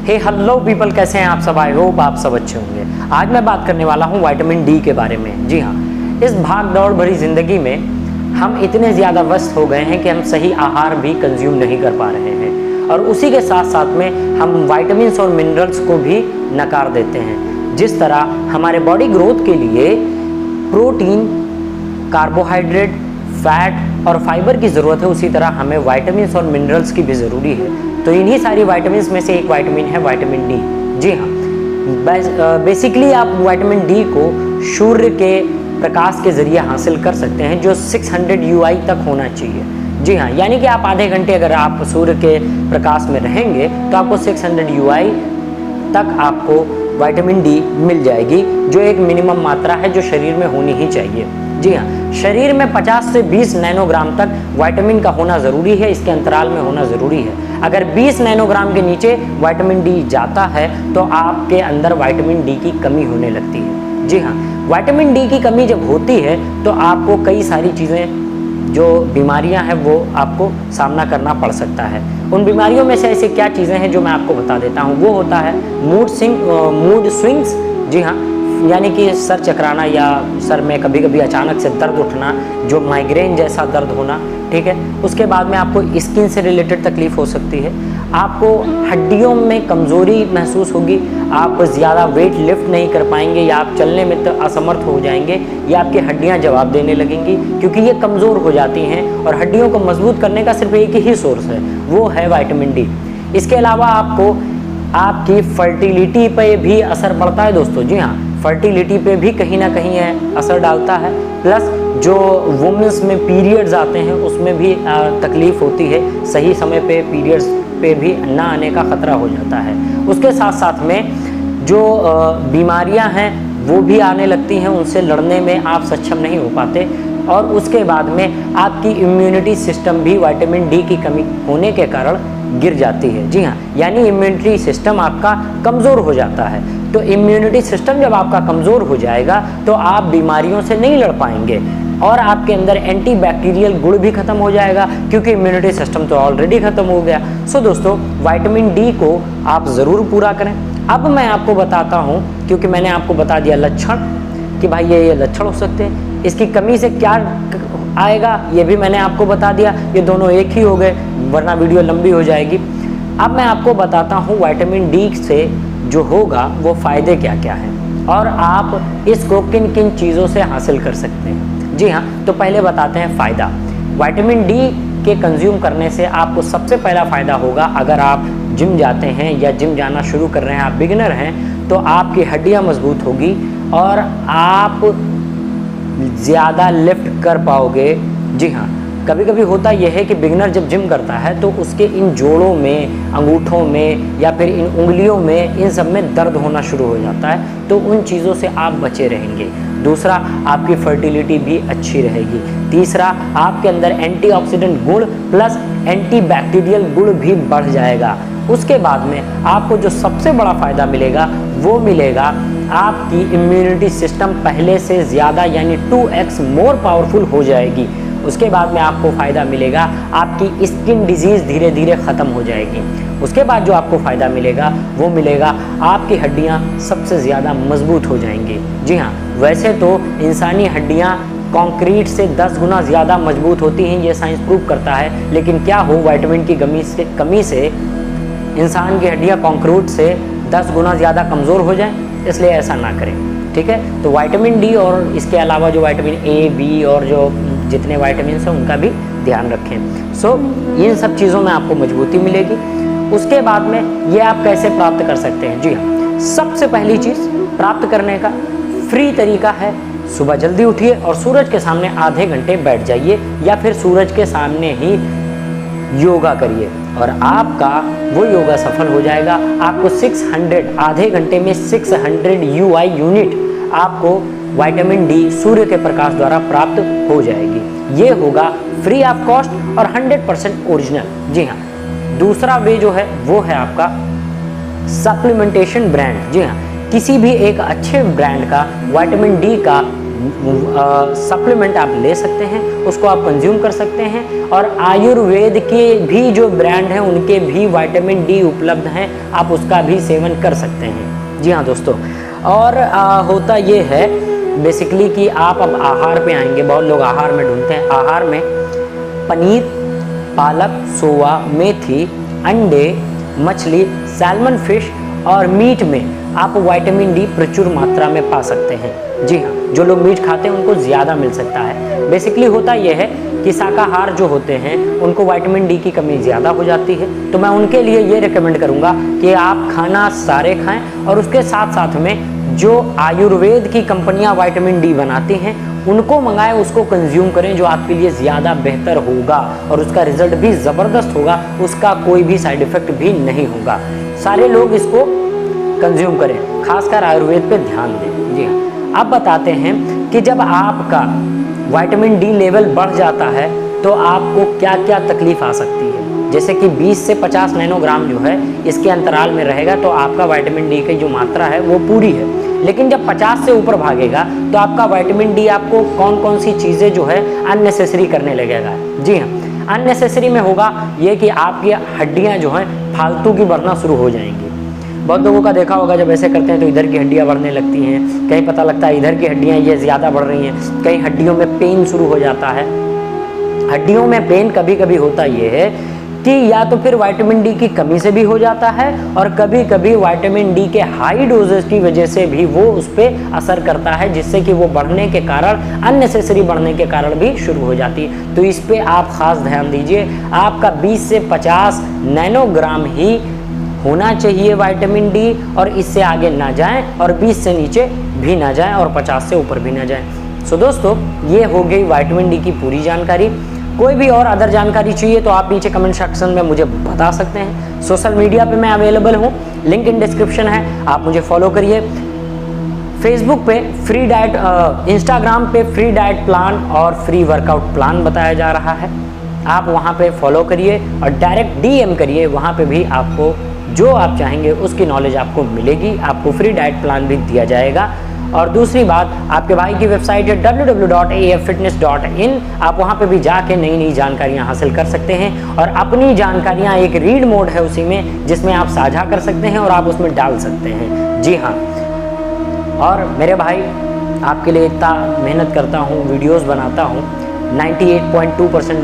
हे hello people, कैसे हैं आप सब? आई होप आप सब अच्छे होंगे। आज मैं बात करने वाला हूं विटामिन डी के बारे में। जी हाँ, इस भाग दौड़ भरी ज़िंदगी में हम इतने ज़्यादा व्यस्त हो गए हैं कि हम सही आहार भी कंज्यूम नहीं कर पा रहे हैं और उसी के साथ साथ में हम विटामिन्स और मिनरल्स को भी नकार देते हैं। जिस तरह हमारे बॉडी ग्रोथ के लिए प्रोटीन, कार्बोहाइड्रेट, फैट और फाइबर की ज़रूरत है, उसी तरह हमें विटामिन्स और मिनरल्स की भी ज़रूरी है। तो इन्हीं सारी विटामिन्स में से एक विटामिन है विटामिन डी। जी हाँ, बेसिकली आप विटामिन डी को सूर्य के प्रकाश के ज़रिए हासिल कर सकते हैं, जो 600 यूआई तक होना चाहिए। जी हाँ, यानी कि आप आधे घंटे अगर आप सूर्य के प्रकाश में रहेंगे तो आपको 600 यूआई तक आपको विटामिन डी मिल जाएगी, जो एक मिनिमम मात्रा है जो शरीर में होनी ही चाहिए। जी हाँ, शरीर में 50 से 20 नैनोग्राम तक विटामिन का होना ज़रूरी है, इसके अंतराल में होना ज़रूरी है। अगर 20 नैनोग्राम के नीचे विटामिन डी जाता है तो आपके अंदर विटामिन डी की कमी होने लगती है। जी हाँ, विटामिन डी की कमी जब होती है तो आपको कई सारी चीज़ें, जो बीमारियां हैं, वो आपको सामना करना पड़ सकता है। उन बीमारियों में से ऐसी क्या चीज़ें हैं जो मैं आपको बता देता हूँ। वो होता है मूड स्विंग्स। जी हाँ, यानी कि सर चकराना या सर में कभी कभी अचानक से दर्द उठना, जो माइग्रेन जैसा दर्द होना। ठीक है, उसके बाद में आपको स्किन से रिलेटेड तकलीफ हो सकती है, आपको हड्डियों में कमज़ोरी महसूस होगी, आप ज़्यादा वेट लिफ्ट नहीं कर पाएंगे या आप चलने में तो असमर्थ हो जाएंगे या आपकी हड्डियां जवाब देने लगेंगी, क्योंकि ये कमज़ोर हो जाती हैं और हड्डियों को मजबूत करने का सिर्फ एक ही सोर्स है, वो है विटामिन डी। इसके अलावा आपको आपकी फर्टिलिटी पे भी असर पड़ता है दोस्तों। जी हाँ, फर्टिलिटी पे भी कहीं ना कहीं असर डालता है। प्लस जो वुमेंस में पीरियड्स आते हैं उसमें भी तकलीफ़ होती है, सही समय पे पीरियड्स पे भी ना आने का ख़तरा हो जाता है। उसके साथ साथ में जो बीमारियां हैं वो भी आने लगती हैं, उनसे लड़ने में आप सक्षम नहीं हो पाते और उसके बाद में आपकी इम्यूनिटी सिस्टम भी विटामिन डी की कमी होने के कारण गिर जाती है। जी हाँ, यानी इम्यूनिटी सिस्टम आपका कमज़ोर हो जाता है। तो इम्यूनिटी सिस्टम जब आपका कमज़ोर हो जाएगा तो आप बीमारियों से नहीं लड़ पाएंगे और आपके अंदर एंटीबैक्टीरियल गुण भी खत्म हो जाएगा, क्योंकि इम्यूनिटी सिस्टम तो ऑलरेडी ख़त्म हो गया। सो दोस्तों, विटामिन डी को आप ज़रूर पूरा करें। अब मैं आपको बताता हूँ, क्योंकि मैंने आपको बता दिया लक्षण कि भाई ये लक्षण हो सकते हैं, इसकी कमी से क्या आएगा ये भी मैंने आपको बता दिया। ये दोनों एक ही हो गए, वरना वीडियो लंबी हो जाएगी। अब मैं आपको बताता हूँ विटामिन डी से जो होगा वो फ़ायदे क्या क्या हैं और आप इसको किन किन चीज़ों से हासिल कर सकते हैं। जी हाँ, तो पहले बताते हैं फ़ायदा। विटामिन डी के कंज्यूम करने से आपको सबसे पहला फ़ायदा होगा, अगर आप जिम जाते हैं या जिम जाना शुरू कर रहे हैं, आप बिगिनर हैं, तो आपकी हड्डियाँ मजबूत होगी और आप ज़्यादा लिफ्ट कर पाओगे। जी हाँ, कभी कभी होता यह है कि बिगिनर जब जिम करता है तो उसके इन जोड़ों में, अंगूठों में या फिर इन उंगलियों में, इन सब में दर्द होना शुरू हो जाता है, तो उन चीज़ों से आप बचे रहेंगे। दूसरा, आपकी फर्टिलिटी भी अच्छी रहेगी। तीसरा, आपके अंदर एंटीऑक्सीडेंट गुण प्लस एंटीबैक्टीरियल गुण भी बढ़ जाएगा। उसके बाद में आपको जो सबसे बड़ा फ़ायदा मिलेगा वो मिलेगा आपकी इम्यूनिटी सिस्टम पहले से ज़्यादा यानी 2x मोर पावरफुल हो जाएगी। उसके बाद में आपको फ़ायदा मिलेगा, आपकी स्किन डिजीज़ धीरे धीरे ख़त्म हो जाएगी। उसके बाद जो आपको फ़ायदा मिलेगा वो मिलेगा आपकी हड्डियाँ सबसे ज़्यादा मजबूत हो जाएंगी। जी हाँ, वैसे तो इंसानी हड्डियाँ कंक्रीट से 10 गुना ज़्यादा मजबूत होती हैं, ये साइंस प्रूव करता है। लेकिन क्या हो, विटामिन की कमी से इंसान की हड्डियाँ कंक्रीट से 10 गुना ज़्यादा कमज़ोर हो जाएं, इसलिए ऐसा ना करें। ठीक है, तो विटामिन डी और इसके अलावा जो विटामिन ए, बी और जो जितने विटामिन हैं उनका भी ध्यान रखें। सो इन सब चीज़ों में आपको मजबूती मिलेगी। उसके बाद में ये आप कैसे प्राप्त कर सकते हैं? जी हाँ, सबसे पहली चीज़ प्राप्त करने का फ्री तरीका है, सुबह जल्दी उठिए और सूरज के सामने आधे घंटे बैठ जाइए या फिर सूरज के सामने ही योगा करिए और आपका वो योगा सफल हो जाएगा। आपको 600 आधे घंटे में 600 यूआई यूनिट आपको विटामिन डी सूर्य के प्रकाश द्वारा प्राप्त हो जाएगी। ये होगा फ्री ऑफ कॉस्ट और 100% ओरिजिनल। जी हाँ, दूसरा वे जो है वो है आपका सप्लीमेंटेशन ब्रांड। जी हाँ, किसी भी एक अच्छे ब्रांड का विटामिन डी का सप्लीमेंट आप ले सकते हैं, उसको आप कंज्यूम कर सकते हैं। और आयुर्वेद के भी जो ब्रांड हैं उनके भी विटामिन डी उपलब्ध हैं, आप उसका भी सेवन कर सकते हैं। जी हाँ दोस्तों, और होता ये है बेसिकली कि आप अब आहार पे आएंगे। बहुत लोग आहार में ढूंढते हैं। आहार में पनीर, पालक, सोया, मेथी, अंडे, मछली, सैल्मन फिश और मीट में आप विटामिन डी प्रचुर मात्रा में पा सकते हैं। जी हाँ, जो लोग मीट खाते हैं उनको ज़्यादा मिल सकता है। बेसिकली होता यह है कि शाकाहार जो होते हैं उनको विटामिन डी की कमी ज़्यादा हो जाती है, तो मैं उनके लिए ये रिकमेंड करूँगा कि आप खाना सारे खाएं और उसके साथ साथ में जो आयुर्वेद की कंपनियां विटामिन डी बनाती हैं उनको मंगाएं, उसको कंज्यूम करें, जो आपके लिए ज़्यादा बेहतर होगा और उसका रिजल्ट भी ज़बरदस्त होगा, उसका कोई भी साइड इफ़ेक्ट भी नहीं होगा। सारे लोग इसको कंज्यूम करें, खासकर आयुर्वेद पे ध्यान दें। जी हाँ, अब बताते हैं कि जब आपका विटामिन डी लेवल बढ़ जाता है तो आपको क्या क्या तकलीफ आ सकती है। जैसे कि 20 से 50 नैनोग्राम जो है इसके अंतराल में रहेगा तो आपका विटामिन डी की जो मात्रा है वो पूरी है। लेकिन जब 50 से ऊपर भागेगा तो आपका विटामिन डी आपको कौन कौन सी चीज़ें जो है अननेसेसरी करने लगेगा। जी हाँ, अननेसेसरी में होगा ये कि आपकी हड्डियाँ जो हैं फालतू की बढ़ना शुरू हो जाएंगी। बहुत लोगों का देखा होगा, जब ऐसे करते हैं तो इधर की हड्डियाँ बढ़ने लगती हैं, कहीं पता लगता है इधर की हड्डियाँ ये ज़्यादा बढ़ रही हैं, कहीं हड्डियों में पेन शुरू हो जाता है। हड्डियों में पेन कभी कभी होता ये है कि या तो फिर विटामिन डी की कमी से भी हो जाता है और कभी कभी विटामिन डी के हाई डोजेस की वजह से भी वो उस पर असर करता है, जिससे कि वो बढ़ने के कारण, अननेसेसरी बढ़ने के कारण भी शुरू हो जाती है। तो इस पे आप ख़ास ध्यान दीजिए। आपका 20 से 50 नैनोग्राम ही होना चाहिए विटामिन डी, और इससे आगे ना जाएं और 20 से नीचे भी ना जाएं और 50 से ऊपर भी ना जाएं। सो दोस्तों, ये हो गई विटामिन डी की पूरी जानकारी। कोई भी और अदर जानकारी चाहिए तो आप नीचे कमेंट सेक्शन में मुझे बता सकते हैं। सोशल मीडिया पे मैं अवेलेबल हूँ, लिंक इन डिस्क्रिप्शन है, आप मुझे फॉलो करिए। फेसबुक पे फ्री डाइट, इंस्टाग्राम पे फ्री डाइट प्लान और फ्री वर्कआउट प्लान बताया जा रहा है, आप वहाँ पे फॉलो करिए और डायरेक्ट DM करिए। वहाँ पे भी आपको जो आप चाहेंगे उसकी नॉलेज आपको मिलेगी, आपको फ्री डाइट प्लान भी दिया जाएगा। और दूसरी बात, आपके भाई की वेबसाइट है www.affitness.in, आप वहाँ पे भी जाके नई नई जानकारियाँ हासिल कर सकते हैं और अपनी जानकारियाँ, एक रीड मोड है उसी में जिसमें आप साझा कर सकते हैं और आप उसमें डाल सकते हैं। जी हाँ, और मेरे भाई आपके लिए इतना मेहनत करता हूँ, वीडियोज़ बनाता हूँ, 98.2%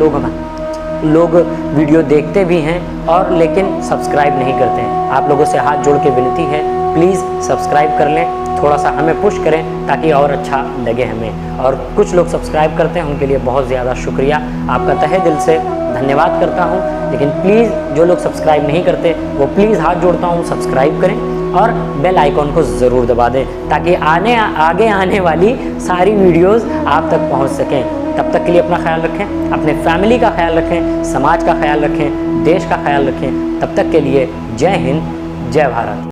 लोग वीडियो देखते भी हैं और लेकिन सब्सक्राइब नहीं करते हैं। आप लोगों से हाथ जोड़ के विनती है, प्लीज़ सब्सक्राइब कर लें, थोड़ा सा हमें पुश करें ताकि और अच्छा लगे हमें। और कुछ लोग सब्सक्राइब करते हैं, उनके लिए बहुत ज़्यादा शुक्रिया, आपका तहे दिल से धन्यवाद करता हूँ। लेकिन प्लीज़ जो लोग सब्सक्राइब नहीं करते वो प्लीज़ हाथ जोड़ता हूँ सब्सक्राइब करें और बेल आइकॉन को ज़रूर दबा दें ताकि आगे आने वाली सारी वीडियोज़ आप तक पहुँच सकें। तब तक के लिए अपना ख्याल रखें, अपने फैमिली का ख्याल रखें, समाज का ख्याल रखें, देश का ख्याल रखें। तब तक के लिए जय हिंद, जय भारत।